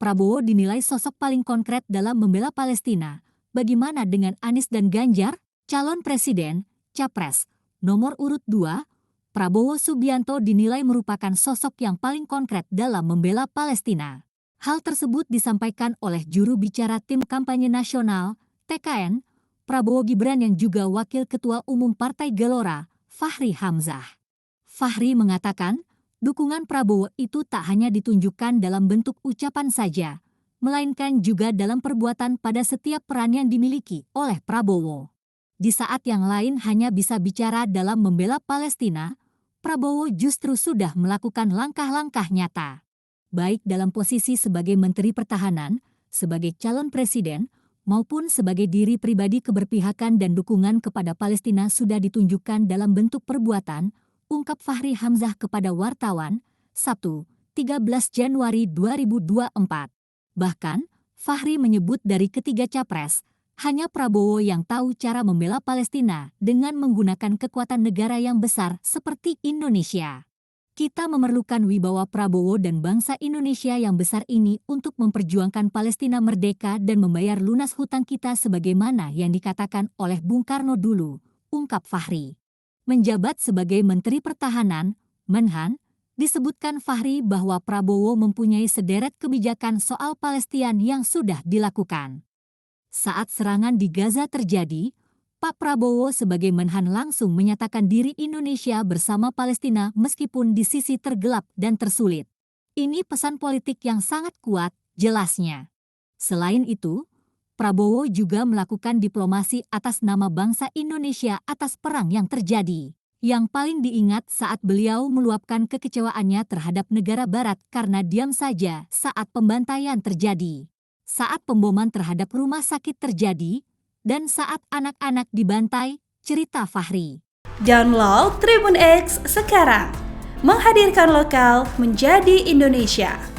Prabowo dinilai sosok paling konkret dalam membela Palestina. Bagaimana dengan Anies dan Ganjar? Calon Presiden, Capres, nomor urut 2, Prabowo Subianto dinilai merupakan sosok yang paling konkret dalam membela Palestina. Hal tersebut disampaikan oleh juru bicara Tim Kampanye Nasional, TKN, Prabowo Gibran yang juga Wakil Ketua Umum Partai Gelora, Fachri Hamzah. Fachri mengatakan, dukungan Prabowo itu tak hanya ditunjukkan dalam bentuk ucapan saja, melainkan juga dalam perbuatan pada setiap peran yang dimiliki oleh Prabowo. Di saat yang lain hanya bisa bicara dalam membela Palestina, Prabowo justru sudah melakukan langkah-langkah nyata. Baik dalam posisi sebagai Menteri Pertahanan, sebagai calon presiden, maupun sebagai diri pribadi keberpihakan dan dukungan kepada Palestina sudah ditunjukkan dalam bentuk perbuatan, ungkap Fachri Hamzah kepada wartawan, Sabtu, 13 Januari 2024. Bahkan, Fachri menyebut dari ketiga capres, hanya Prabowo yang tahu cara membela Palestina dengan menggunakan kekuatan negara yang besar seperti Indonesia. Kita memerlukan wibawa Prabowo dan bangsa Indonesia yang besar ini untuk memperjuangkan Palestina merdeka dan membayar lunas hutang kita sebagaimana yang dikatakan oleh Bung Karno dulu, ungkap Fachri. Menjabat sebagai Menteri Pertahanan, Menhan, disebutkan Fachri bahwa Prabowo mempunyai sederet kebijakan soal Palestina yang sudah dilakukan. Saat serangan di Gaza terjadi, Pak Prabowo sebagai Menhan langsung menyatakan diri Indonesia bersama Palestina meskipun di sisi tergelap dan tersulit. Ini pesan politik yang sangat kuat, jelasnya. Selain itu, Prabowo juga melakukan diplomasi atas nama bangsa Indonesia atas perang yang terjadi. Yang paling diingat saat beliau meluapkan kekecewaannya terhadap negara barat karena diam saja saat pembantaian terjadi. Saat pemboman terhadap rumah sakit terjadi, dan saat anak-anak dibantai, cerita Fachri. Download Tribun X sekarang, menghadirkan lokal menjadi Indonesia.